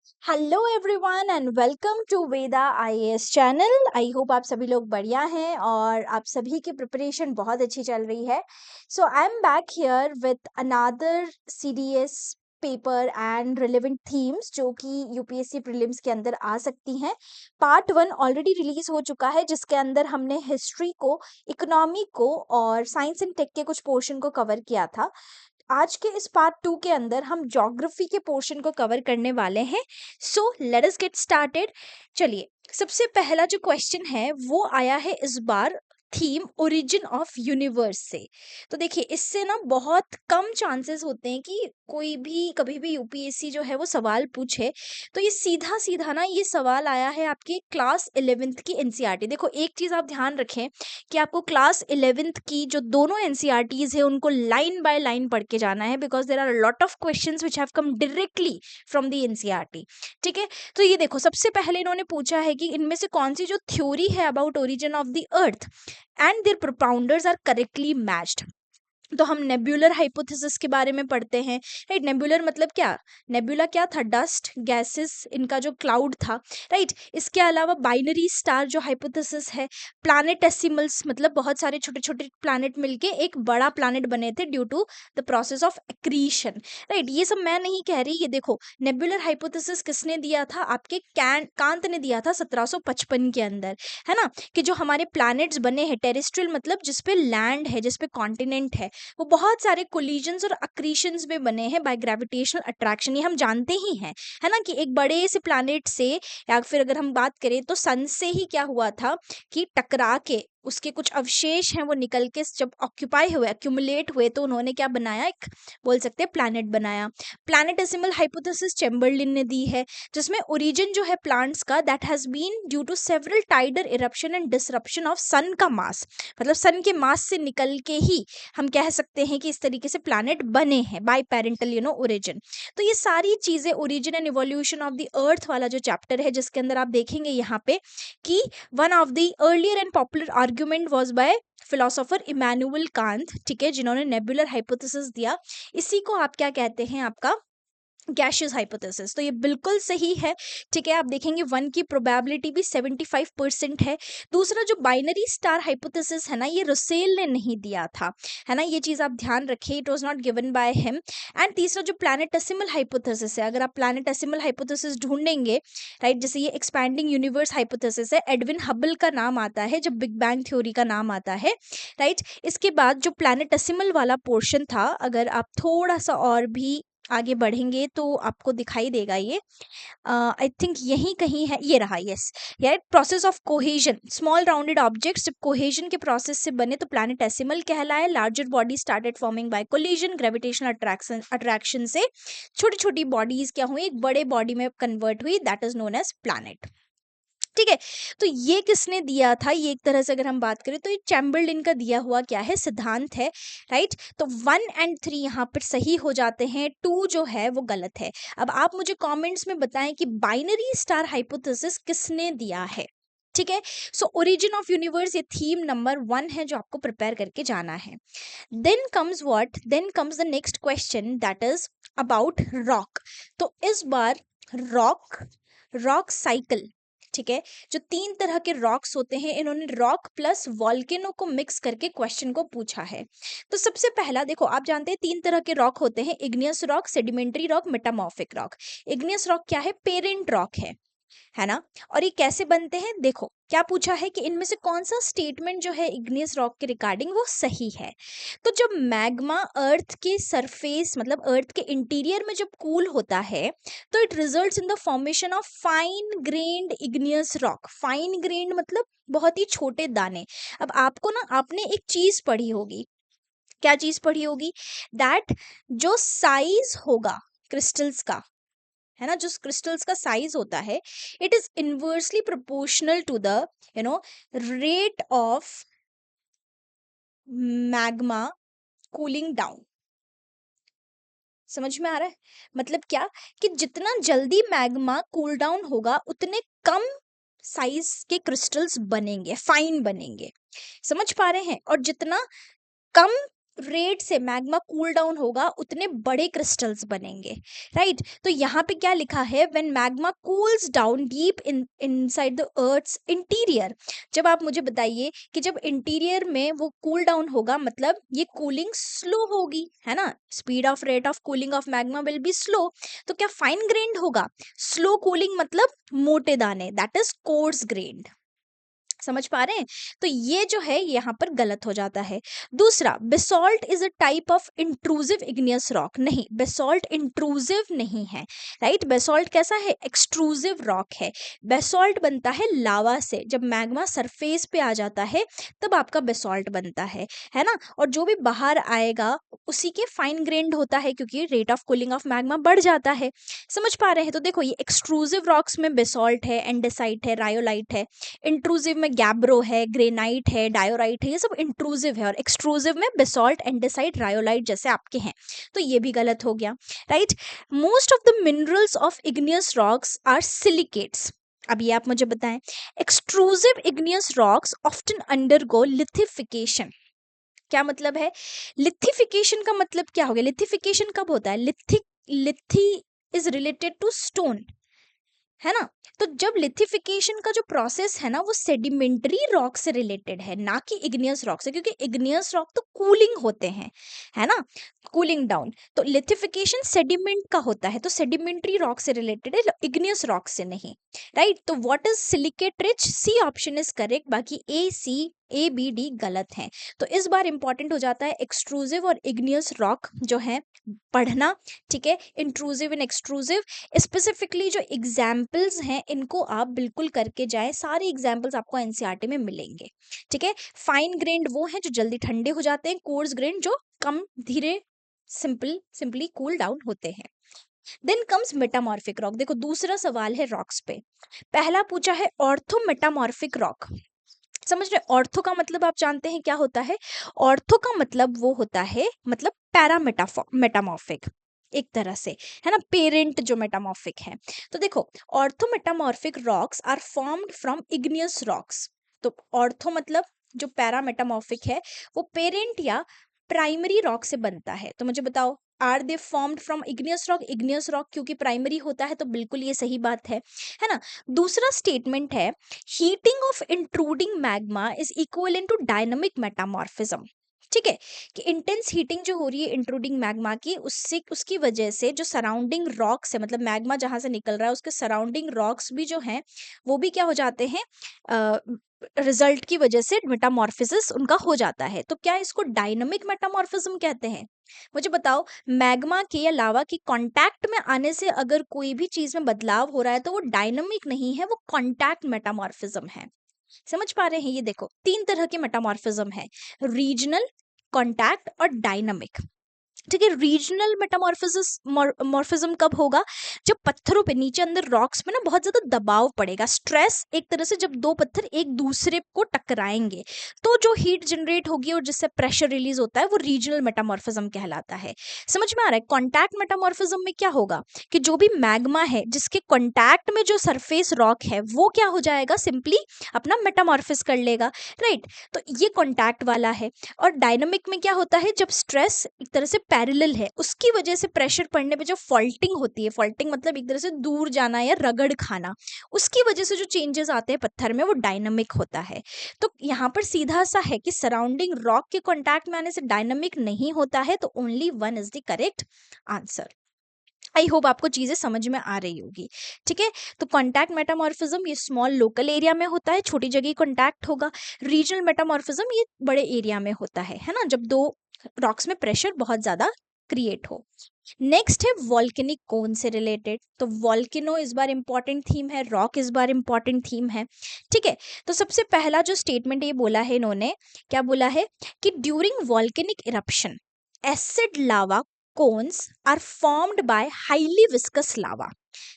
Hello everyone and welcome to Veda IAS channel. I hope आप सभी लोग बढ़िया हैं और आप सभी की प्रिपरेशन बहुत अच्छी चल रही है। So I'm back here with another CDS paper and relevant themes जो कि यूपीएससी प्रीलिम्स के अंदर आ सकती हैं। पार्ट 1 ऑलरेडी रिलीज हो चुका है जिसके अंदर हमने हिस्ट्री को, इकोनॉमी को और साइंस एंड टेक के कुछ पोर्शन को कवर किया था। आज के इस पार्ट 2 के अंदर हम ज्योग्राफी के पोर्शन को कवर करने वाले हैं। So let us get started. चलिए, सबसे पहला जो क्वेश्चन है वो आया है इस बार थीम ओरिजिन ऑफ यूनिवर्स से। तो देखिए, इससे ना बहुत कम चांसेस होते हैं कि कोई भी कभी भी यूपीएससी जो है वो सवाल पूछे। तो ये सीधा सीधा ना ये सवाल आया है आपके क्लास 11th की एनसीईआरटी। देखो, एक चीज आप ध्यान रखें कि आपको क्लास 11th की जो दोनों एनसीईआरटीज है उनको लाइन बाय लाइन पढ़ के जाना है, because there are lot of questions which have come directly from the NCERT. ठीक है, तो ये देखो, सबसे पहले इन्होंने पूछा है कि इनमें से कौन सी जो थ्योरी है about origin of the earth and their propounders are correctly matched. तो हम नेब्यूलर हाइपोथेसिस के बारे में पढ़ते हैं, राइट। नेब्यूलर मतलब क्या? नेब्यूला क्या था? डस्ट गैसेस, इनका जो क्लाउड था, राइट। इसके अलावा बाइनरी स्टार जो हाइपोथेसिस है, प्लैनेटेसिमल्स मतलब बहुत सारे छोटे छोटे प्लैनेट मिलके एक बड़ा प्लैनेट बने थे due to the process of accretion, right. ये सब मैं नहीं कह रही, ये देखो नेब्यूलर हाइपोथेसिस किसने दिया था? आपके कांत ने दिया था 1755 के अंदर, है ना। कि जो हमारे प्लैनेट्स बने हैं टेरेस्ट्रियल मतलब जिसपे लैंड है, जिसपे कॉन्टिनेंट है, वो बहुत सारे कोलिजन्स और अक्रीशंस में बने हैं बाय ग्रेविटेशनल अट्रैक्शन। ये हम जानते ही हैं, है ना, कि एक बड़े से प्लैनेट से या फिर अगर हम बात करें तो सन से ही क्या हुआ था कि टकरा के उसके कुछ अवशेष हैं वो निकल के जब ऑक्यूपाई हुए, एक्यूमुलेट हुए, तो उन्होंने क्या बनाया? एक बोल सकते हैं प्लैनेट बनाया। प्लैनेटेसिमल हाइपोथेसिस चैम्बरलिन ने दी है, जिसमें ओरिजिन जो है प्लांट्स का that has been due to several tidal eruption and disruption of sun का मास, मतलब सन के मास से निकल के ही हम कह सकते हैं कि इस तरीके से प्लैनेट बने हैं बाय पेरेंटल ओरिजिन। तो ये सारी चीजें origin and evolution of the अर्थ वाला जो चैप्टर है, जिसके अंदर आप देखेंगे यहाँ पे कि one of the earlier and popular argument was by philosopher Immanuel Kant, ठीक है, जिन्होंने नेबुलर हाइपोथेसिस दिया। इसी को आप क्या कहते हैं? आपका गैशियस हाइपोथेसिस। तो ये बिल्कुल सही है, ठीक है। आप देखेंगे 1 की प्रोबेबिलिटी भी 75% है। दूसरा जो बाइनरी स्टार हाइपोथेसिस है ना, ये रसेल ने नहीं दिया था, है ना, ये चीज़ आप ध्यान रखिए, it was not given by him. And तीसरा जो प्लैनेटेसिमल हाइपोथेसिस है, अगर आप प्लैनेटेसिमल हाइपोथेसिस ढूंढेंगे, राइट, जैसे ये एक्सपैंडिंग यूनिवर्स हाइपोथेसिस है, एडविन हबल का नाम आता है जब बिग बैंग थ्योरी का नाम आता है, राइट। इसके बाद जो प्लैनेटेसिमल वाला पोर्शन था, अगर आप थोड़ा सा और भी आगे बढ़ेंगे तो आपको दिखाई देगा ये, आई थिंक यहीं कहीं है, ये रहा, यस। यार, process of cohesion, small rounded objects जब कोहेजन के प्रोसेस से बने तो प्लैनेटेसिमल कहलाए। Larger body started forming by collision, gravitational attraction से छोटी छोटी बॉडीज क्या हुई, एक बड़े बॉडी में कन्वर्ट हुई, that is known as planet. ठीक है, तो ये किसने दिया था? ये एक तरह से अगर हम बात करें तो ये चैम्बरलिन का दिया हुआ क्या है? सिद्धांत है, राइट। तो 1 एंड 3 यहाँ पर सही हो जाते हैं, 2 जो है वो गलत है। अब आप मुझे कमेंट्स में बताएं कि बाइनरी स्टार हाइपोथेसिस किसने दिया है, ठीक है। सो ओरिजिन ऑफ यूनिवर्स ये थीम नंबर 1 है जो आपको प्रिपेयर करके जाना है। Then comes what? Then comes the next question that is about rock. तो इस बार रॉक साइकिल, ठीक है, जो 3 तरह के रॉक्स होते हैं, इन्होंने रॉक प्लस वॉल्केनो को मिक्स करके क्वेश्चन को पूछा है। तो सबसे पहला देखो, आप जानते हैं 3 तरह के रॉक होते हैं, igneous rock, sedimentary rock, metamorphic rock. Igneous rock क्या है? पेरेंट रॉक है ना। और ये कैसे बनते हैं? देखो क्या पूछा है कि इनमें से कौन सा स्टेटमेंट जो है इग्नियस रॉक के रिगार्डिंग वो सही है। तो जब मैग्मा अर्थ के सरफेस मतलब अर्थ के इंटीरियर में जब कूल होता है तो it results in the formation of fine grand igneous rock. Fine grand मतलब बहुत ही छोटे दाने। अब आपको ना, आपने एक चीज पढ़ी होगी, क्या चीज पढ़ी होगी? दैट जो साइज होगा क्रिस्टल्स का, है ना, जो क्रिस्टल्स का साइज होता है, it is inversely proportional to the rate of magma cooling down. समझ में आ रहा है? मतलब क्या कि जितना जल्दी मैग्मा कूल डाउन होगा उतने कम साइज के क्रिस्टल्स बनेंगे, फाइन बनेंगे। समझ पा रहे हैं? और जितना कम रेट से मैग्मा कूल डाउन होगा उतने बड़े क्रिस्टल्स बनेंगे, राइट। तो यहाँ पे क्या लिखा है, when magma cools down deep in inside the earth's interior. जब आप मुझे बताइए कि जब इंटीरियर में वो कूल डाउन होगा, मतलब ये कूलिंग स्लो होगी, है ना, speed of rate of cooling of magma will be slow. तो क्या फाइन ग्रेन्ड होगा? स्लो कूलिंग मतलब मोटे दाने, दैट इज कोर्स ग्रेन्ड। समझ पा रहे हैं? तो ये जो है यहाँ पर गलत हो जाता है। दूसरा, basalt is a type of intrusive igneous rock. नहीं, बेसॉल्ट इंट्रूसिव नहीं है, राइट। बेसॉल्ट कैसा है? एक्सट्रूसिव रॉक है। बेसॉल्ट बनता है लावा से, जब मैग्मा सरफेस पे आ जाता है तब आपका बेसॉल्ट बनता है ना। और जो भी बाहर आएगा उसी के फाइन ग्रेन्ड होता है, क्योंकि rate of cooling of magma बढ़ जाता है। समझ पा रहे हैं? तो देखो, ये एक्सट्रूसिव रॉक्स में बेसॉल्ट है, एंडेसाइट है, रायोलाइट है। इंट्रूसिव में गैब्रो है, ग्रेनाइट है, डायोराइट है, ये सब इंट्रूसिव है। और एक्सट्रूसिव में बेसॉल्ट, एंडेसाइट, रायोलाइट जैसे आपके हैं। तो ये भी गलत हो गया, right. Most of the minerals of igneous rocks are silicates. अब ये आप मुझे बताएं, extrusive igneous rocks often undergo lithification. क्या मतलब है? लिथिफिकेशन का मतलब क्या हो गया? लिथिफिकेशन कब होता है? लिथी इज रिलेटेड टू स्टोन, है ना। तो जब लिथिफिकेशन का जो प्रोसेस है ना, वो सेडिमेंट्री रॉक से रिलेटेड है, ना कि इग्नियस रॉक से, क्योंकि इग्नियस रॉक तो कूलिंग होते हैं, है ना, कूलिंग डाउन। तो लिथिफिकेशन सेडिमेंट का होता है, तो सेडिमेंट्री रॉक से रिलेटेड है, इग्नियस रॉक से नहीं, राइट। तो what is silicate rich? C option is correct, बाकी A, C, A, B, D गलत हैं। तो इस बार इंपॉर्टेंट हो जाता है एक्सट्रूसिव और इग्नियस रॉक जो है पढ़ना, ठीक है। इंट्रूसिव एंड एक्सट्रूसिव स्पेसिफिकली जो एग्जाम्पल्स हैं इनको आप बिल्कुल करके जाएं, सारे एग्जाम्पल्स आपको एनसीईआरटी में मिलेंगे, ठीक है। फाइन ग्रेन्ड वो हैं जो जल्दी ठंडे हो जाते हैं, कोर्स ग्रेन्ड जो कम धीरे सिंपली कूल डाउन होते हैं। Then comes metamorphic rock. देखो, दूसरा सवाल है रॉक्स पे। पहला पूछा है ऑर्थो मेटामॉर्फिक रॉक। समझ रहे? ऑर्थो का मतलब आप जानते हैं क्या होता है? ऑर्थो का मतलब वो होता है, मतलब मेटामॉर्फिक एक तरह से, है ना, पेरेंट जो मेटामॉर्फिक है। तो देखो, ortho metamorphic rocks are formed from igneous rocks. तो ऑर्थो मतलब जो पैरा मेटामॉर्फिक है वो पेरेंट या प्राइमरी रॉक से बनता है। तो मुझे बताओ, are they formed from igneous rock? Igneous rock क्योंकि प्राइमरी होता है, तो बिल्कुल ये सही बात है ना। दूसरा स्टेटमेंट है, heating of intruding magma is equal to dynamic metamorphism. ठीक है, कि इंटेंस हीटिंग जो हो रही है इंट्रूडिंग मैग्मा की, उससे उसकी वजह से जो सराउंडिंग रॉक्स है, मतलब मैग्मा जहां से निकल रहा है उसके सराउंडिंग रॉक्स भी जो हैं वो भी क्या हो जाते हैं, रिजल्ट की वजह से मेटामॉर्फिसिस उनका हो जाता है। तो क्या इसको डायनामिक मेटामॉर्फिज्म कहते हैं? मुझे बताओ, मैग्मा के या लावा के कांटेक्ट में आने से अगर कोई भी चीज में बदलाव हो रहा है तो वो डायनामिक नहीं है, वो कांटेक्ट मेटामॉर्फिज्म है। समझ पा रहे हैं? ये देखो, तीन तरह के मेटामॉर्फिज्म है, रीजनल, कांटेक्ट और डायनामिक। ठीक है, रीजनल मॉर्फिज्म कब होगा? जब पत्थरों पे नीचे अंदर रॉक्स में ना बहुत ज्यादा दबाव पड़ेगा, स्ट्रेस, एक तरह से जब दो पत्थर एक दूसरे को टकराएंगे तो जो हीट जनरेट होगी और जिससे प्रेशर रिलीज होता है वो रीजनल मेटामॉर्फिज्म कहलाता है। समझ में आ रहा है? कॉन्टैक्ट मेटामॉर्फिज्म में क्या होगा कि जो भी मैग्मा है जिसके कॉन्टैक्ट में जो सरफेस रॉक है वो क्या हो जाएगा, सिंपली अपना मेटामॉर्फिस कर लेगा, राइट। तो ये कॉन्टैक्ट वाला है। और डायनामिक में क्या होता है, जब स्ट्रेस एक तरह से पैरेलल है उसकी वजह से प्रेशर पड़ने पे जो फॉल्टिंग होती है, फॉल्टिंग मतलब एक तरह से दूर जाना या रगड़ खाना, उसकी वजह से जो चेंजेस आते हैं पत्थर में वो डायनामिक होता है। तो यहाँ पर सीधा सा है कि सराउंडिंग रॉक के कांटेक्ट में आने से डायनामिक नहीं होता है, तो only one is the correct answer. I hope आपको चीजें समझ में आ रही होगी, ठीक है। तो कॉन्टैक्ट मेटामॉर्फिज्म ये स्मॉल लोकल एरिया में होता है, छोटी जगह कॉन्टैक्ट होगा। रीजनल मेटामॉर्फिज्म ये बड़े एरिया में होता है ना, जब दो रॉक्स में प्रेशर बहुत ज्यादा क्रिएट हो। नेक्स्ट है वॉल्केनिक कोन से रिलेटेड। तो वॉल्केनो इस बार इंपॉर्टेंट थीम है, रॉक इस बार इंपॉर्टेंट थीम है, ठीक है। तो सबसे पहला जो स्टेटमेंट ये बोला है इन्होंने, क्या बोला है कि during volcanic eruption acid lava cones are formed by highly viscous lava.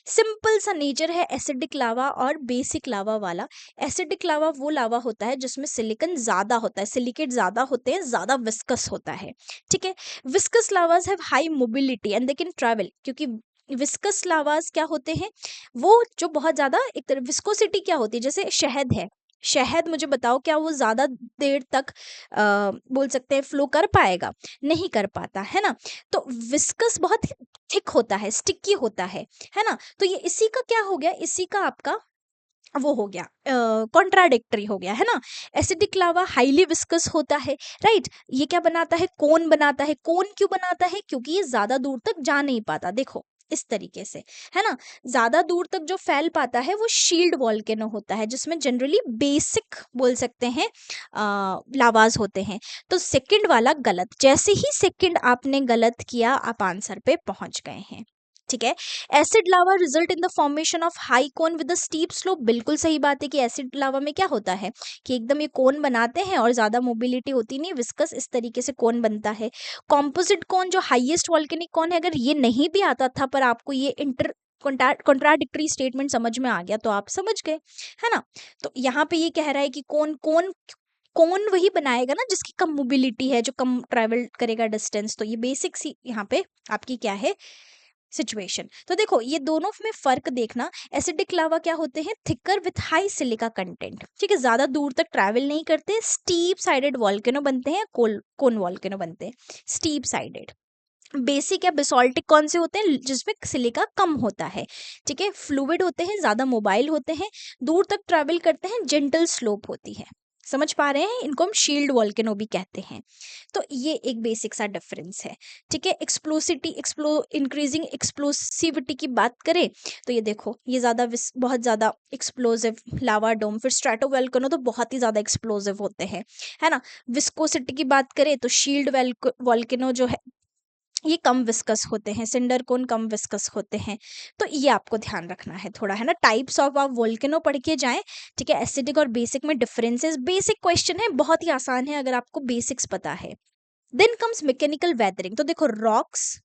Simple सा नेचर है एसिडिक लावा और बेसिक लावा वाला। एसिडिक लावा वो लावा होता है जिसमें सिलिकन ज्यादा होता है, सिलिकेट ज्यादा होते हैं, ज्यादा विस्कस होता है, ठीक है। Viscous lavas have high mobility and they can travel, क्योंकि विस्कस लावास क्या होते हैं, वो जो बहुत ज्यादा एक तरह विस्कोसिटी क्या होती है, जैसे शहद है, शहद मुझे बताओ क्या वो ज़्यादा देर तक बोल सकते हैं फ्लो कर पाएगा? नहीं कर पाता, है ना? तो विस्कस बहुत ही थिक होता है, स्टिकी होता है ना? तो ये इसी का क्या हो गया, इसी का आपका वो हो गया, कॉन्ट्राडिक्टरी हो गया, है ना? एसिडिक लावा हाईली विस्कस होता है, राइट? ये क्या बनाता है, कोन बनाता है। कोन क्यों बनाता है? क्योंकि ये ज्यादा दूर तक जा नहीं पाता, देखो इस तरीके से, है ना? ज्यादा दूर तक जो फैल पाता है वो शील्ड वॉल्केनो होता है, जिसमें जनरली बेसिक बोल सकते हैं लावाज होते हैं। तो सेकंड वाला गलत, जैसे ही सेकंड आपने गलत किया आप आंसर पे पहुंच गए हैं, ठीक है? Acid lava result in the formation of high cone with steep slope, बिल्कुल सही बात है कि एसिड लावा में क्या होता है कि एकदम ये कोन बनाते हैं और ज्यादा मोबिलिटी होती नहीं, विस्कस इस तरीके से कोन बनता है। कॉम्पोजिट कोन जो हाईएस्ट वॉल्केनिक कोन है, अगर ये नहीं भी आता था पर आपको ये इंटर कॉन्ट्राडिक्टरी स्टेटमेंट समझ में आ गया तो आप समझ गए, है ना? तो यहाँ पे ये कह रहा है कि कौन कौन कौन वही बनाएगा ना जिसकी कम मोबिलिटी है, जो कम ट्रेवल करेगा डिस्टेंस। तो ये बेसिक सी यहाँ पे आपकी क्या है सिचुएशन। तो देखो ये दोनों में फर्क देखना, एसिडिक लावा क्या होते हैं, thicker with high silica content, ठीक है, ज्यादा दूर तक ट्रैवल नहीं करते, स्टीप साइडेड वॉल्केनो बनते हैं, कोन वॉल्केनो बनते हैं स्टीप साइडेड। बेसिक या बेसोल्टिक कौन से होते हैं, जिसमें सिलिका कम होता है, ठीक है, फ्लूइड होते हैं, ज्यादा मोबाइल होते हैं, दूर तक ट्रैवल करते हैं, जेंटल स्लोप होती है। समझ पा रहे हैं? इनको हम शील्ड वॉल्केनो भी कहते हैं। तो ये एक बेसिक सा डिफरेंस है, ठीक है। इंक्रीजिंग एक्सप्लोसिविटी की बात करें तो ये देखो ये बहुत ज्यादा एक्सप्लोसिव लावा डोम, फिर स्ट्रेटोवोल्केनो तो बहुत ही ज्यादा एक्सप्लोसिव होते हैं, है ना। विस्कोसिटी की बात करें तो शील्ड वॉल्केनो जो है ये कम विस्कस होते हैं, सिंडर कोन कम विस्कस होते हैं। तो ये आपको ध्यान रखना है थोड़ा, है ना। टाइप्स ऑफ आप वोल्केनो पढ़ के जाएं, ठीक है। एसिडिक और बेसिक में डिफरेंसेस, बेसिक क्वेश्चन है, बहुत ही आसान है अगर आपको बेसिक्स पता है। Then comes mechanical weathering. तो देखो रॉक्स,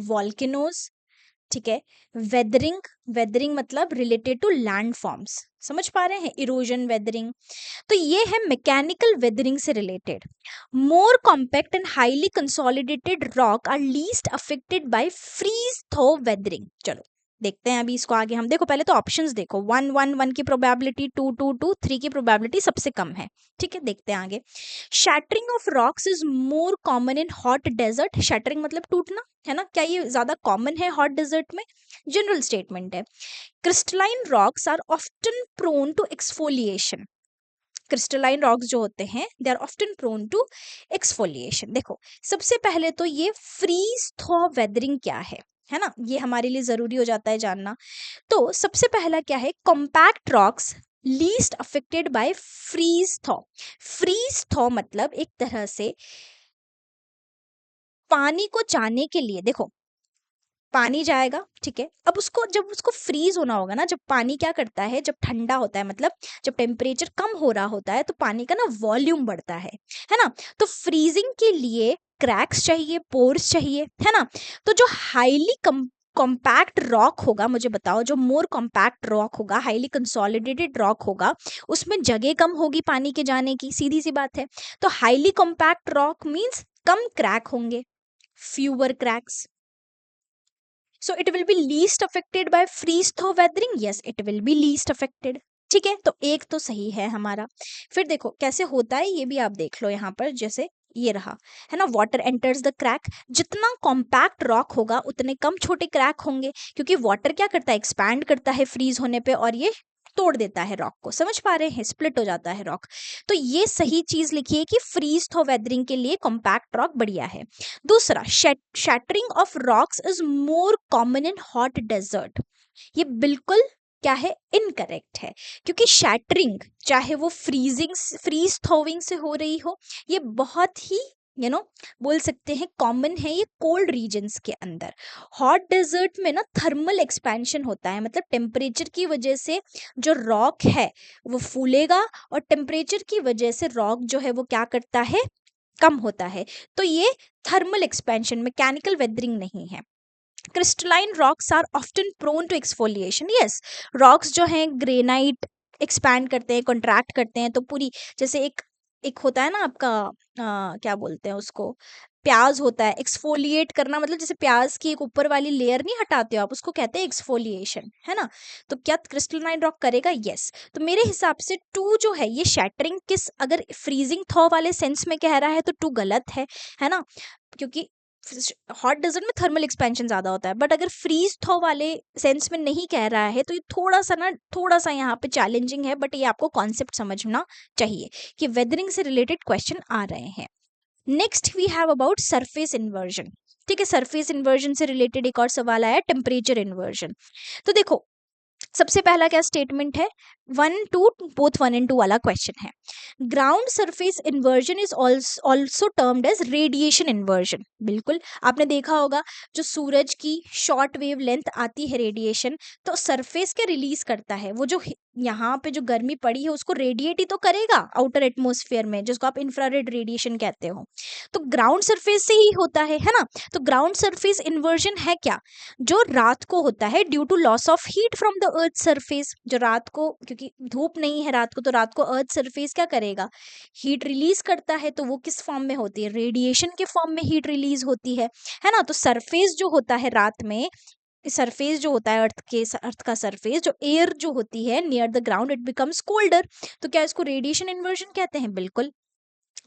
वॉल्केनोज, ठीक है, वेदरिंग, वेदरिंग मतलब रिलेटेड टू लैंड फॉर्म्स, समझ पा रहे हैं, इरोजन वेदरिंग। तो ये है मैकेनिकल वेदरिंग से related. More compact and highly consolidated rock are least affected by freeze thaw weathering. चलो देखते हैं अभी इसको आगे हम। देखो पहले तो ऑप्शंस देखो, 1 1 1 की प्रोबेबिलिटी, 2 2 2 3 की प्रोबेबिलिटी सबसे कम है, ठीक है। देखते हैं आगे। Shattering of rocks is more common in hot desert. Shattering मतलब टूटना, है ना। क्या ये ज्यादा कॉमन है हॉट डेजर्ट में? जनरल स्टेटमेंट है। Crystalline rocks are often prone to exfoliation. Crystalline rocks जो होते हैं they are often prone to exfoliation. देखो सबसे पहले तो ये फ्रीज थॉ वेदरिंग क्या है ना, ये हमारे लिए जरूरी हो जाता है जानना। तो सबसे पहला क्या है, compact rocks least affected by freeze thaw. Freeze thaw मतलब एक तरह से पानी को जाने के लिए, देखो पानी जाएगा, ठीक है। अब उसको जब उसको फ्रीज होना होगा ना, जब पानी क्या करता है, जब ठंडा होता है, मतलब जब टेम्परेचर कम हो रहा होता है तो पानी का ना वॉल्यूम बढ़ता है ना। तो फ्रीजिंग के लिए क्रैक्स चाहिए, पोर्स चाहिए, है ना। तो जो हाईली कॉम्पैक्ट रॉक होगा, मुझे बताओ, जो मोर कॉम्पैक्ट रॉक होगा, हाईली कंसोलिडेटेड रॉक होगा, उसमें जगह कम होगी पानी के जाने की, सीधी सी बात है। तो हाईली कॉम्पैक्ट रॉक मीन्स कम क्रैक होंगे, fewer cracks. So it will be least affected by freeze thaw weathering. Yes, it will be least affected. ठीक है, तो एक तो सही है हमारा। फिर देखो कैसे होता है ये भी आप देख लो यहाँ पर, जैसे ये रहा, है ना। Water enters the crack. जितना कॉम्पैक्ट रॉक होगा उतने कम छोटे क्रैक होंगे, क्योंकि वाटर क्या करता है, एक्सपैंड करता है फ्रीज होने पे और ये तोड़ देता है रॉक को, समझ पा रहे हैं, स्प्लिट हो जाता है रॉक। तो ये सही चीज लिखिए कि फ्रीज थो वेदरिंग के लिए कॉम्पैक्ट रॉक बढ़िया है। दूसरा, shattering of rocks is more common in hot desert. ये बिल्कुल क्या है, इनकरेक्ट है, क्योंकि शैटरिंग चाहे वो फ्रीज थोविंग से हो रही हो, ये बहुत ही बोल सकते हैं कॉमन है ये कोल्ड रीजन्स के अंदर। हॉट डेजर्ट में ना थर्मल एक्सपेंशन होता है, मतलब टेम्परेचर की वजह से जो रॉक है वो फूलेगा और टेम्परेचर की वजह से रॉक जो है वो क्या करता है, कम होता है। तो ये थर्मल एक्सपेंशन, मैकेनिकल वेदरिंग नहीं है। Crystalline rocks are often prone to exfoliation. Yes, rocks जो हैं ग्रेनाइट एक्सपैंड करते हैं, कॉन्ट्रैक्ट करते हैं, तो पूरी जैसे एक एक होता है ना आपका क्या बोलते हैं उसको, प्याज होता है, एक्सफोलिएट करना मतलब जैसे प्याज की एक ऊपर वाली लेयर नहीं हटाते हो आप, उसको कहते हैं एक्सफोलिएशन, है ना। तो क्या क्रिस्टलाइन रॉक करेगा? यस। तो मेरे हिसाब से टू जो है ये शैटरिंग किस, अगर फ्रीजिंग थॉ वाले सेंस में कह रहा है तो टू गलत है ना, क्योंकि हॉट डेजर्ट में थर्मल एक्सपेंशन ज्यादा होता है, बट अगर फ्रीज थॉ वाले सेंस में नहीं कह रहा है तो ये थोड़ा सा यहाँ पे चैलेंजिंग है, बट ये आपको कॉन्सेप्ट समझना चाहिए कि वेदरिंग से रिलेटेड क्वेश्चन आ रहे हैं। Next we have about surface inversion. ठीक है, सरफेस इन्वर्जन से रिलेटेड एक और सवाल आया, टेम्परेचर इन्वर्जन। तो देखो सबसे पहला क्या स्टेटमेंट है, 1-2 बोथ 1 and 2 वाला क्वेश्चन है। Ground surface inversion is also termed as radiation inversion. बिल्कुल आपने देखा होगा, जो सूरज की शॉर्ट वेव लेंथ आती है रेडिएशन, तो सरफेस क्या रिलीज करता है, वो जो यहाँ पे जो गर्मी पड़ी है उसको रेडिएट ही तो करेगा आउटर एटमोस्फेयर में, जिसको आप इंफ्रारेड रेडिएशन कहते हो। तो ग्राउंड सरफेस से ही होता है ना। तो ग्राउंड सरफेस इन्वर्जन है क्या, जो रात को होता है due to loss of heat from the earth surface. जो रात को, क्योंकि धूप नहीं है रात को, तो रात को अर्थ सरफेस क्या करेगा, हीट रिलीज करता है। तो वो किस फॉर्म में होती है, रेडिएशन के फॉर्म में हीट रिलीज होती है ना। तो सरफेस जो होता है रात में, सरफेस जो होता है अर्थ का सरफेस, जो एयर जो होती है near the ground, it becomes colder. तो क्या इसको रेडिएशन इन्वर्जन कहते हैं? बिल्कुल।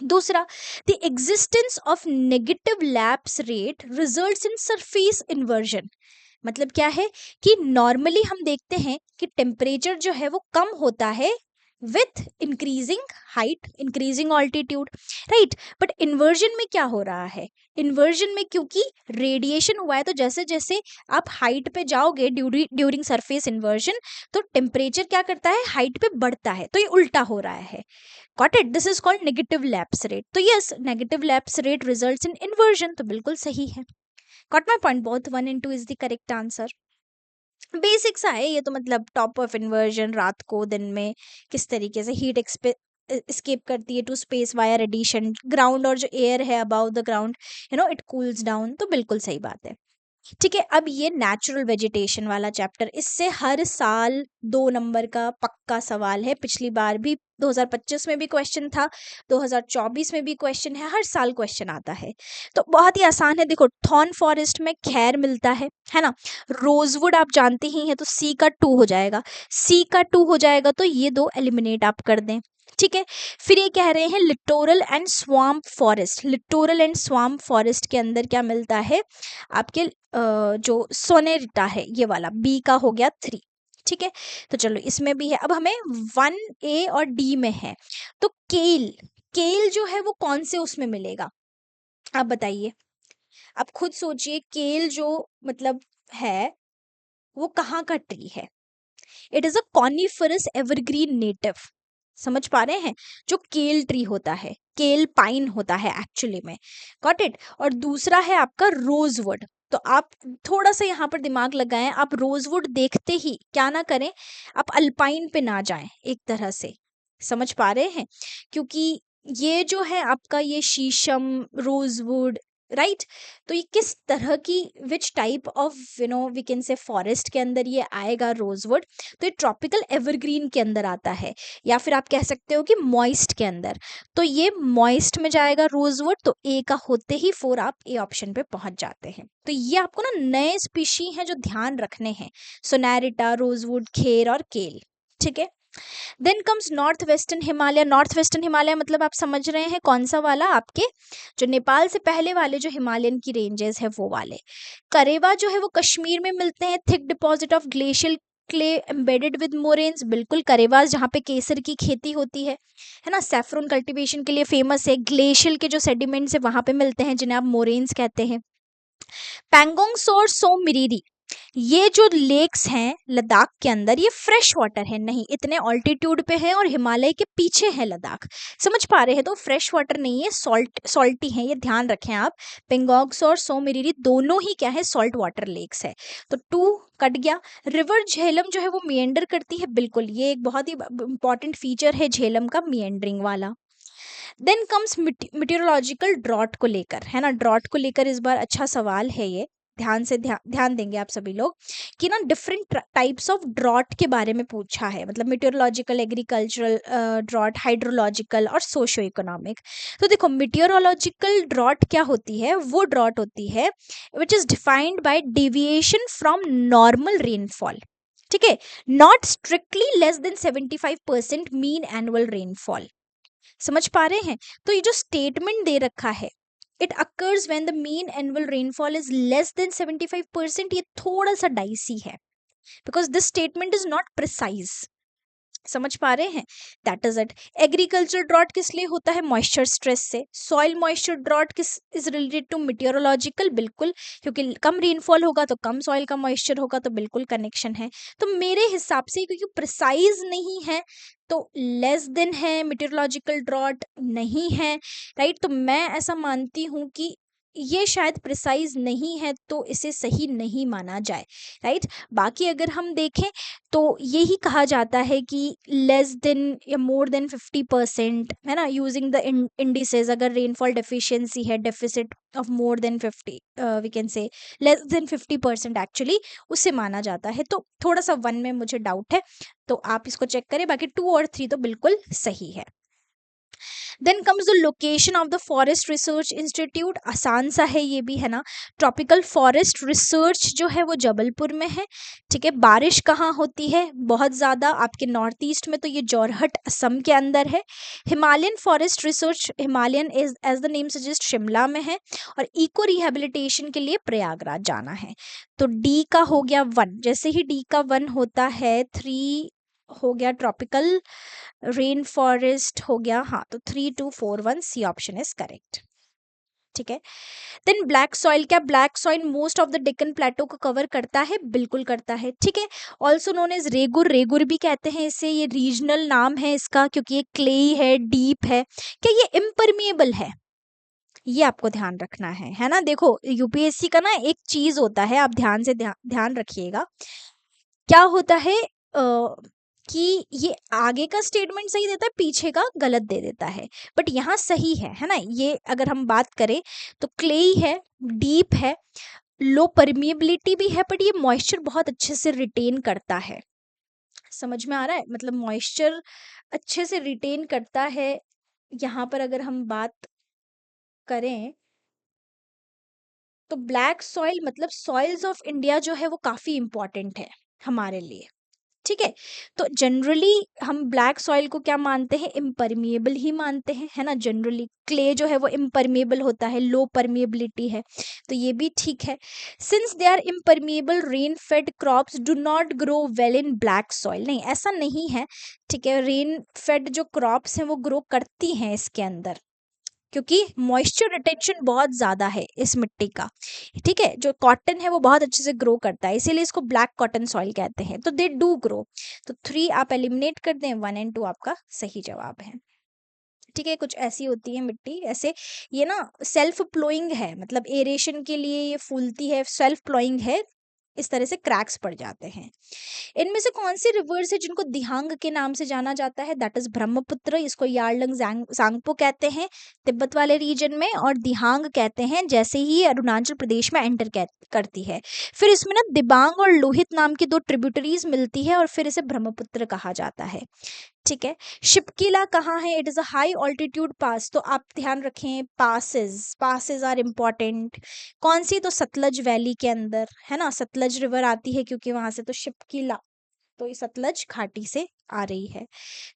दूसरा, the existence of negative lapse rate results in surface inversion. मतलब क्या है कि नॉर्मली हम देखते हैं कि टेम्परेचर जो है वो कम होता है with increasing height, increasing altitude, right. But inversion में क्या हो रहा है, इन्वर्जन में क्योंकि रेडिएशन हुआ है, तो जैसे जैसे आप हाइट पे जाओगे ड्यूरिंग सरफेस इन्वर्जन, तो टेम्परेचर क्या करता है, हाइट पे बढ़ता है। तो ये उल्टा हो रहा है। Got it? This is called negative lapse rate. तो yes, negative lapse rate results in inversion. तो बिल्कुल सही है। Got my point? Both 1 and 2 is the correct answer. Basic सा है ये तो, मतलब टॉप ऑफ इन्वर्जन रात को दिन में किस तरीके से हीट escape करती है to space via radiation, ground और जो एयर है above the ground, it cools down. तो बिल्कुल सही बात है। ठीक है, अब ये नेचुरल वेजिटेशन वाला चैप्टर, इससे हर साल 2 नंबर का पक्का सवाल है। पिछली बार भी 2025 में भी क्वेश्चन था, 2024 में भी क्वेश्चन है, हर साल क्वेश्चन आता है। तो बहुत ही आसान है। देखो, थॉर्न फॉरेस्ट में खैर मिलता है ना। रोजवुड आप जानते ही हैं, तो सी का 2 हो जाएगा, सी का 2 हो जाएगा, तो ये 2 एलिमिनेट आप कर दें। ठीक है, फिर ये कह रहे हैं littoral and swamp forest. Littoral and swamp forest के अंदर क्या मिलता है आपके, जो सोनेरिटा है ये वाला, बी का हो गया 3। ठीक है, तो चलो इसमें भी है। अब हमें 1A और D में है, तो केल, केल जो है वो कौन से उसमें मिलेगा, आप बताइए। आप खुद सोचिए, केल जो मतलब है वो कहाँ का ट्री है। It is a coniferous evergreen native. समझ पा रहे हैं, जो केल ट्री होता है, केल पाइन होता है एक्चुअली में। Got it. और दूसरा है आपका रोजवुड। तो आप थोड़ा सा यहाँ पर दिमाग लगाएं, आप रोजवुड देखते ही क्या ना करें, आप अल्पाइन पे ना जाएं एक तरह से। समझ पा रहे हैं, क्योंकि ये जो है आपका ये शीशम, रोजवुड, राइट। तो ये किस तरह की, which type of we can say forest के अंदर ये आएगा रोजवुड, तो ये ट्रॉपिकल एवरग्रीन के अंदर आता है, या फिर आप कह सकते हो कि मॉइस्ट के अंदर। तो ये मॉइस्ट में जाएगा रोजवुड, तो ए का होते ही 4 आप ए ऑप्शन पे पहुंच जाते हैं। तो ये आपको ना नए स्पीशी हैं जो ध्यान रखने हैं, सोनारिटा, रोजवुड, खेर और केल। ठीक है, then comes north western Himalaya. North western Himalaya मतलब आप समझ रहे हैं कौन सा वाला, आपके जो नेपाल से पहले वाले जो हिमालयन की रेंजेस है वो वाले। करेवा जो है वो कश्मीर में मिलते हैं, thick deposit of glacial clay embedded with moraines. बिल्कुल, करेवास जहाँ पे केसर की खेती होती है ना, सैफरन कल्टीवेशन के लिए फेमस है। ग्लेशियल के जो सेडिमेंट्स है वहां पे मिलते हैं, जिन्हें आप मोरेन्स कहते हैं। पैंगोंग सोर सो मिरीरी, ये जो लेक्स हैं लद्दाख के अंदर, ये फ्रेश वाटर है, नहीं इतने ऑल्टीट्यूड पे है और हिमालय के पीछे है लद्दाख। समझ पा रहे हैं, तो फ्रेश वाटर नहीं है, सॉल्टी है, ये ध्यान रखें आप। पेंगोंग और सोमिरीरी दोनों ही क्या है, सॉल्ट वाटर लेक्स है। तो 2 कट गया। रिवर झेलम जो है वो मिएंडर करती है, बिल्कुल ये एक बहुत ही इंपॉर्टेंट फीचर है झेलम का, मिएंडरिंग वाला। देन कम्स मीटियोरोलॉजिकल ड्रॉट को लेकर, है ना, ड्रॉट को लेकर इस बार अच्छा सवाल है ये। ध्यान से ध्यान देंगे आप सभी लोग कि ना डिफरेंट टाइप्स ऑफ ड्रॉट के बारे में पूछा है, मतलब मीटेरोलॉजिकल, एग्रीकल्चरल ड्रॉट, हाइड्रोलॉजिकल और सोशो इकोनॉमिक। तो देखो मीटेरोलॉजिकल ड्रॉट क्या होती है, वो ड्रॉट होती है which is defined by deviation from normal rainfall, ठीक है, not strictly less than 75% mean annual rainfall. समझ पा रहे हैं? तो ये जो स्टेटमेंट दे रखा है, it occurs when the mean annual rainfall is less than 75%, ये थोड़ा सा डाइसी है because this statement is not precise. समझ पा रहे हैं? That is it. Agriculture drought किस लिए होता है? मॉइस्चर स्ट्रेस से। सॉइल मॉइस्चर ड्रॉट किस इज रिलेटेड टू मीटेरोलॉजिकल, बिल्कुल, क्योंकि कम रेनफॉल होगा तो कम सॉइल का मॉइस्चर होगा, तो बिल्कुल कनेक्शन है। तो मेरे हिसाब से क्योंकि प्रिसाइज नहीं है तो लेस देन है, मीटेरोलॉजिकल ड्रॉट नहीं है, राइट। तो मैं ऐसा मानती हूँ कि ये शायद प्रिसाइज नहीं है तो इसे सही नहीं माना जाए, राइट। बाकी अगर हम देखें तो यही कहा जाता है कि लेस देन या मोर देन 50%, है ना, यूजिंग द इंडिसेस। अगर रेनफॉल डेफिशिएंसी है, deficit of more than 50, we can say less than 50% actually, उसे माना जाता है। तो थोड़ा सा 1 में मुझे डाउट है, तो आप इसको चेक करें। बाकी 2 और 3 तो बिल्कुल सही है। Then comes the location of the forest research institute. आसान सा है ये भी, है ना। ट्रॉपिकल फॉरेस्ट रिसर्च जो है वो जबलपुर में है, ठीक है। बारिश कहाँ होती है? बहुत ज़्यादा आपके नॉर्थ ईस्ट में, तो ये जोरहट असम के अंदर है। Himalayan forest research, Himalayan is as the name suggest Shimla में है। और इको रिहेबिलिटेशन के लिए प्रयागराज जाना है। तो डी का हो गया 1, जैसे ही डी का 1 होता है 3 हो गया, ट्रॉपिकल रेन फॉरेस्ट हो गया, हाँ। तो 3241 सी ऑप्शन इज करेक्ट, ठीक है। देन ब्लैक सॉइल, क्या black soil most of the Deccan plateau को कवर करता है? बिल्कुल करता है, ठीक है। Also known as regur, regur भी कहते हैं इसे, ये रीजनल नाम है इसका क्योंकि ये क्लेई है, डीप है। क्या ये इम्परमिएबल है? ये आपको ध्यान रखना है ना। देखो यूपीएससी का ना एक चीज होता है, आप ध्यान से ध्यान रखिएगा, क्या होता है कि ये आगे का स्टेटमेंट सही देता है, पीछे का गलत दे देता है, बट यहाँ सही है ना। ये अगर हम बात करें तो क्लेई है, डीप है, लो परमिएबिलिटी भी है, बट ये मॉइस्चर बहुत अच्छे से रिटेन करता है। समझ में आ रहा है? मतलब मॉइस्चर अच्छे से रिटेन करता है। यहाँ पर अगर हम बात करें तो ब्लैक सॉइल मतलब सॉइल्स ऑफ इंडिया जो है वो काफ़ी इंपॉर्टेंट है हमारे लिए, ठीक है। तो जनरली हम ब्लैक सॉइल को क्या मानते हैं? इम्परमिएबल ही मानते हैं, है ना। जनरली क्ले जो है वो इम्परमिएबल होता है, लो परमिएबिलिटी है, तो ये भी ठीक है। Since they are impermeable rain fed crops do not grow well in black soil, नहीं ऐसा नहीं है, ठीक है। रेन फेड जो क्रॉप्स हैं वो ग्रो करती हैं इसके अंदर, क्योंकि मॉइस्चर रिटेंशन बहुत ज़्यादा है इस मिट्टी का, ठीक है। जो कॉटन है वो बहुत अच्छे से ग्रो करता है, इसीलिए इसको ब्लैक कॉटन सॉइल कहते हैं। तो दे डू ग्रो। तो 3 आप एलिमिनेट कर दें, 1 एंड 2 आपका सही जवाब है, ठीक है। कुछ ऐसी होती है मिट्टी, ऐसे ये ना सेल्फ प्लोइंग है, मतलब एरेशन के लिए ये फूलती है, सेल्फ प्लोइंग है, इस तरह से क्रैक्स पड़ जाते हैं। इनमें से कौन सी रिवर्स है जिनको दिहांग के नाम से जाना जाता है? दैट इज ब्रह्मपुत्र, इसको यारलंग सांगपो कहते हैं तिब्बत वाले रीजन में, और दिहांग कहते हैं जैसे ही अरुणाचल प्रदेश में एंटर करती है। फिर इसमें ना दिबांग और लोहित नाम की 2 ट्रिब्यूटरीज मिलती है और फिर इसे ब्रह्मपुत्र कहा जाता है, ठीक है। शिपकीला कहाँ है? It is a high altitude pass, तो आप ध्यान रखें, पासेस, पासेस आर इम्पॉर्टेंट। कौन सी? तो सतलज वैली के अंदर, है ना, सतलज रिवर आती है क्योंकि वहां से, तो शिपकीला तो ये सतलज घाटी से आ रही है।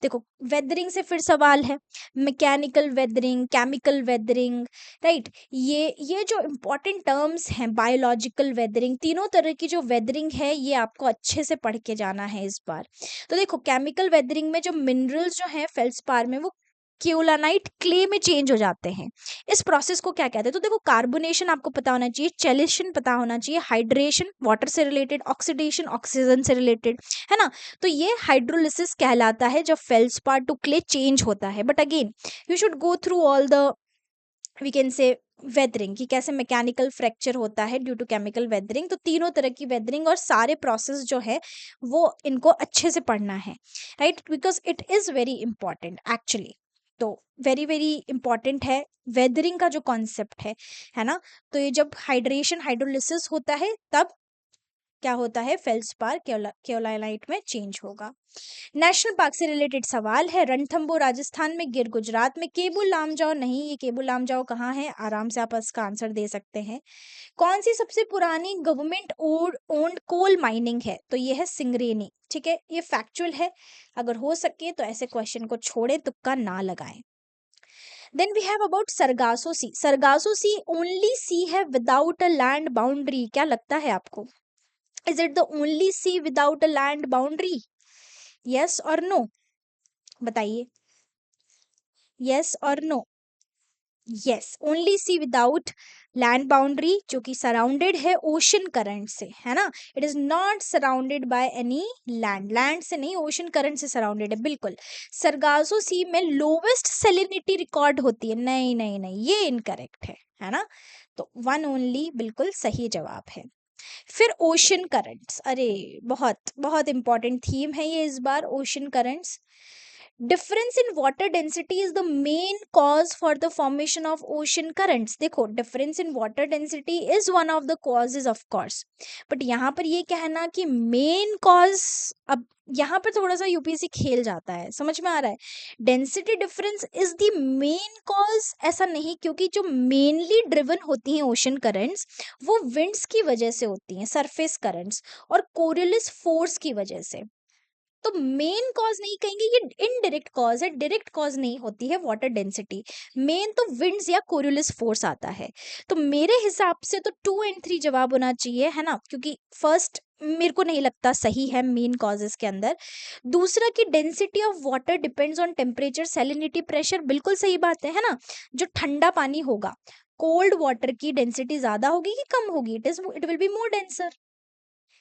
देखो वेदरिंग से फिर सवाल है, mechanical weathering, chemical weathering, right. ये जो इम्पोर्टेंट टर्म्स हैं, बायोलॉजिकल वेदरिंग, तीनों तरह की जो वेदरिंग है ये आपको अच्छे से पढ़ के जाना है इस बार। तो देखो केमिकल वेदरिंग में जो मिनरल्स जो हैं फेल्सपार में वो क्यूलानाइट क्ले में चेंज हो जाते हैं। इस प्रोसेस को क्या कहते हैं? तो देखो कार्बोनेशन आपको पता होना चाहिए, चेलिशन पता होना चाहिए, हाइड्रेशन वाटर से रिलेटेड, ऑक्सीडेशन ऑक्सीजन से रिलेटेड, है ना। तो ये हाइड्रोलिसिस कहलाता है जब फेल्सपार टू क्ले चेंज होता है। But again you should go through all the, we can say, weathering, कि कैसे मैकेनिकल फ्रैक्चर होता है ड्यू टू केमिकल वेदरिंग। तो तीनों तरह की वेदरिंग और सारे प्रोसेस जो है वो इनको अच्छे से पढ़ना है, right, because it is very important actually. तो वेरी वेरी इंपॉर्टेंट है वेदरिंग का जो कॉन्सेप्ट है ना। तो ये जब हाइड्रेशन हाइड्रोलिसिस होता है तब क्या होता है, फेल्सपार केओलाइट में चेंज होगा। नेशनल पार्क से रिलेटेड सवाल है, रणथंबोर राजस्थान में, गिर गुजरात में, केबुल लामजाओ नहीं, ये केबुल लामजाओ कहाँ है, आराम से आप इसका आंसर दे सकते हैं। कौन सी सबसे पुरानी गवर्नमेंट ओन्ड कोल माइनिंग है, तो ये है सिंगरेनी। ठीक है, ये फैक्चुअल है, अगर हो सके तो ऐसे क्वेश्चन को छोड़े, तुक्का ना लगाएं। Then we have about Sargasso sea. Sargasso sea only sea है विदाउट अ लैंड बाउंड्री, क्या लगता है आपको? Is it the only sea without a land boundary? Yes और नो, बताइए, यस और no? Yes, only sea without land boundary, जो कि सराउंडेड है ओशन करंट से, है ना। It is not surrounded by any land, land से नहीं, ओशन करंट से सराउंडेड है, बिल्कुल। सरगासो सी में लोवेस्ट सेलिनिटी रिकॉर्ड होती है, नहीं नहीं नहीं, ये इनकरेक्ट है ना। तो वन ओनली बिल्कुल सही जवाब है। फिर ओशन करंट्स, अरे बहुत बहुत इंपॉर्टेंट थीम है ये इस बार, ocean currents. Difference in water density is the main cause for the formation of ocean currents. देखो, difference in water density is one of the causes of course, but यहाँ पर ये कहना कि मेन कॉज, अब यहाँ पर थोड़ा सा यूपीएससी खेल जाता है, समझ में आ रहा है। Density difference is the main cause, ऐसा नहीं, क्योंकि जो मेनली ड्रिवन होती हैं ओशन करंट्स वो विंड्स की वजह से होती हैं, सरफेस करंट्स और कोरियलिस फोर्स की वजह से। तो मेन कॉज नहीं कहेंगे, ये इनडायरेक्ट कॉज है, डायरेक्ट कॉज नहीं होती है वाटर डेंसिटी। मेन तो विंड्स या कोरियलिस फोर्स आता है। तो मेरे हिसाब से तो 2 एंड 3 जवाब होना चाहिए, है ना, क्योंकि फर्स्ट मेरे को नहीं लगता सही है मेन कॉजेस के अंदर। दूसरा कि density of water depends on temperature, salinity, pressure, बिल्कुल सही बात है ना। जो ठंडा पानी होगा, कोल्ड वाटर की डेंसिटी ज्यादा होगी कि कम होगी, it will be more denser,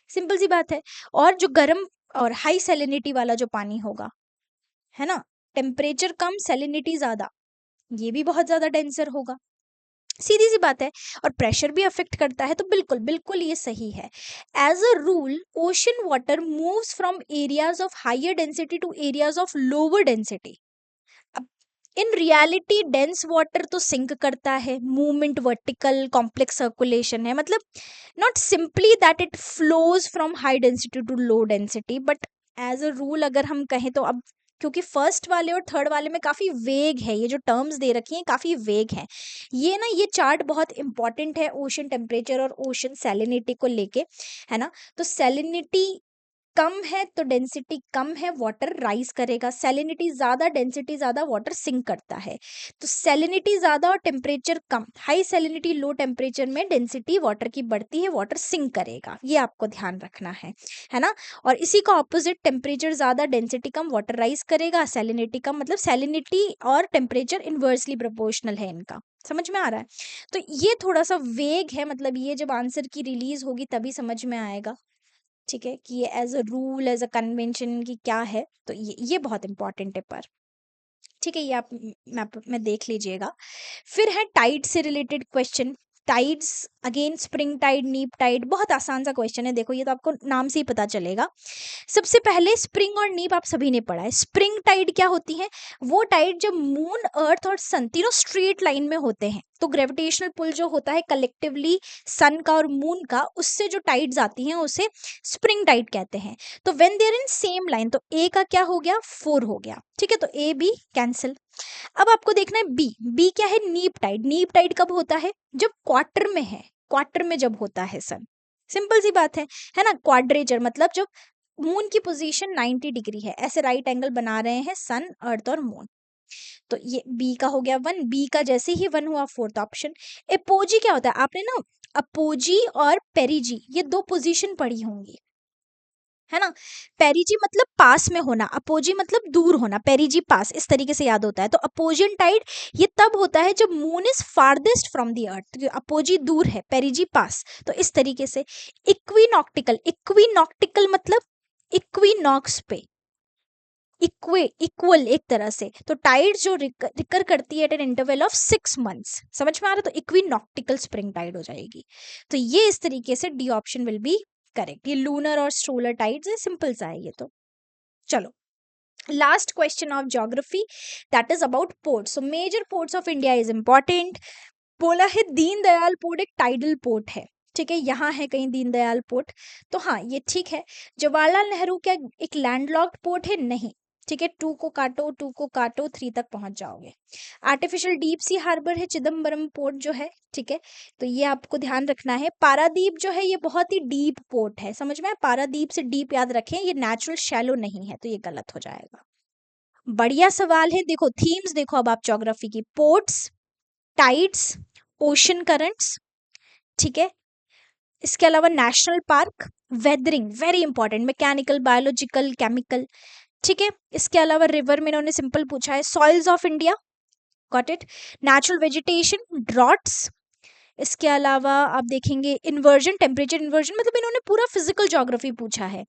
simple सी बात है। और जो गर्म और हाई सैलिनिटी वाला जो पानी होगा, है ना, टेम्परेचर कम सैलिनिटी ज्यादा, ये भी बहुत ज्यादा डेंसर होगा, सीधी सी बात है। और प्रेशर भी अफेक्ट करता है, तो बिल्कुल बिल्कुल ये सही है। As a rule ocean water moves from areas of higher density to areas of lower density. अब इन रियलिटी डेंस वाटर तो सिंक करता है, मूवमेंट वर्टिकल कॉम्प्लेक्स सर्कुलेशन है, मतलब not simply that it flows from high density to low density, but as a rule अगर हम कहें तो, अब क्योंकि फर्स्ट वाले और थर्ड वाले में काफ़ी वेग है, ये जो टर्म्स दे रखी हैं काफ़ी वेग हैं। ये ना, ये चार्ट बहुत इंपॉर्टेंट है ओशन टेम्परेचर और ओशन सैलिनिटी को लेके, है ना। तो सैलिनिटी कम है तो डेंसिटी कम है, वाटर राइज करेगा, सैलिनिटी ज्यादा डेंसिटी ज्यादा, वाटर सिंक करता है। तो सैलिनिटी ज्यादा और टेम्परेचर कम, हाई सैलिनिटी लो टेम्परेचर में डेंसिटी वाटर की बढ़ती है, वाटर सिंक करेगा, ये आपको ध्यान रखना है ना। और इसी का ऑपोजिट, टेम्परेचर ज्यादा डेंसिटी कम, वाटर राइज करेगा, सैलिनिटी कम, मतलब सैलिनिटी और टेम्परेचर इन्वर्सली प्रोपोर्शनल है इनका, समझ में आ रहा है। तो ये थोड़ा सा वेग है, मतलब ये जब आंसर की रिलीज होगी तभी समझ में आएगा, ठीक है, कि ये as a rule as a convention की क्या है। तो ये बहुत इंपॉर्टेंट है, पर ठीक है, ये आप मैप में देख लीजिएगा। फिर है टाइड से related question. Tides, again spring tide, neap tide, बहुत आसान सा क्वेश्चन है, देखो ये तो आपको नाम से ही पता चलेगा। सबसे पहले स्प्रिंग और नीप आप सभी ने पढ़ा है। स्प्रिंग टाइड क्या होती है? वो टाइड जब मून अर्थ और सन तीनों स्ट्रेट लाइन में होते हैं, तो ग्रेविटेशनल पुल जो होता है कलेक्टिवली सन का और मून का, उससे जो टाइड्स आती हैं उसे स्प्रिंग टाइड कहते हैं। तो when they are in same line, तो ए का क्या हो गया, 4 हो गया, ठीक है, तो ए बी कैंसिल। अब आपको देखना है बी, बी क्या है, नीप टाइड। नीप टाइड कब होता है, जब क्वार्टर में है, क्वार्टर में जब होता है सन, सिंपल सी बात है ना। क्वाड्रेचर मतलब जब मून की पोजीशन 90 डिग्री है, ऐसे राइट एंगल बना रहे हैं सन अर्थ और मून, तो ये बी का हो गया 1। बी का जैसे ही 1 हुआ, फोर्थ ऑप्शन। एपोजी क्या होता है, आपने ना अपोजी और पेरिजी ये 2 पोजीशन पढ़ी होंगी, है ना। पेरिजी मतलब पास में होना, अपोजी मतलब दूर होना, पेरिजी पास, इस तरीके से याद होता है। तो अपोजियन टाइड ये तब होता है जब moon is farthest from the अर्थ, तो अपोजी दूर है, पेरिजी पास, तो इस तरीके से। इक्विनॉक्टिकल, इक्विनॉक्टिकल मतलब इक्विनॉक्स पे, इक्वल एक तरह से। तो टाइड जो रिकर करती है at an interval of 6 months, समझ में आ रहा है, तो इक्विनॉक्टिकल स्प्रिंग टाइड हो जाएगी। तो ये इस तरीके से D option will be correct. ये लूनर और सोलर टाइड्स है, सिंपल सा है ये तो। चलो Last question of geography, that is about ports. So major ports of India is important. बोला है दीनदयाल पोर्ट एक टाइडल पोर्ट है, ठीक है, यहाँ है कहीं दीनदयाल पोर्ट, तो हाँ ये ठीक है। जवाहरलाल नेहरू क्या एक लैंडलॉक्ड पोर्ट है? नहीं, ठीक है, टू को काटो 3 तक पहुंच जाओगे। आर्टिफिशियल डीप सी हार्बर है चिदम्बरम पोर्ट जो है, ठीक है, तो ये आपको ध्यान रखना है। पारादीप जो है ये बहुत ही डीप पोर्ट है, समझ में आया? पारादीप से डीप याद रखें, ये नेचुरल शैलो नहीं है, तो ये गलत हो जाएगा। बढ़िया सवाल है, देखो थीम्स देखो अब आप ज्योग्राफी की, पोर्ट्स, टाइड्स, ओशन करंट्स, ठीक है, इसके अलावा national park, weathering very important, mechanical, biological, chemical, ठीक है, इसके अलावा रिवर में इन्होंने सिंपल पूछा है, soils of India, got it, natural vegetation, droughts, इसके अलावा आप देखेंगे इन्वर्जन, टेम्परेचर इन्वर्जन, मतलब इन्होंने पूरा फिजिकल ज्योग्राफी पूछा है,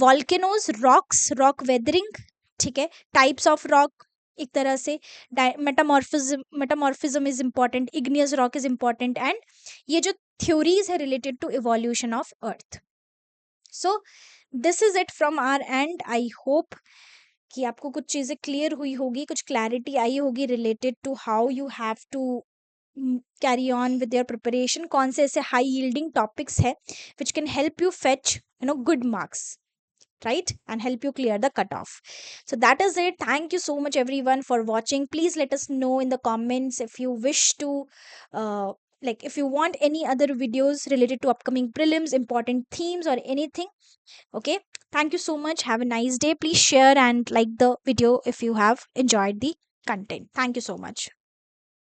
वॉल्केनोज, रॉक्स, रॉक वेदरिंग, ठीक है, टाइप्स ऑफ रॉक, एक तरह से metamorphism is important, igneous rock is important, and ये जो थ्योरीज है related to evolution of earth. So this is it from our end, I hope कि आपको कुछ चीज़ें क्लियर हुई होगी, कुछ क्लैरिटी आई होगी related to how you have to carry on with your preparation, कौन से ऐसे हाई यील्डिंग टॉपिक्स है which can help you fetch good marks, right, and help you clear the cutoff. So that is it. Thank you so much everyone for watching. Please let us know in the comments if you wish to if you want any other videos related to upcoming prelims, important themes, or anything. Okay, thank you so much, have a nice day. Please share and like the video if you have enjoyed the content. Thank you so much.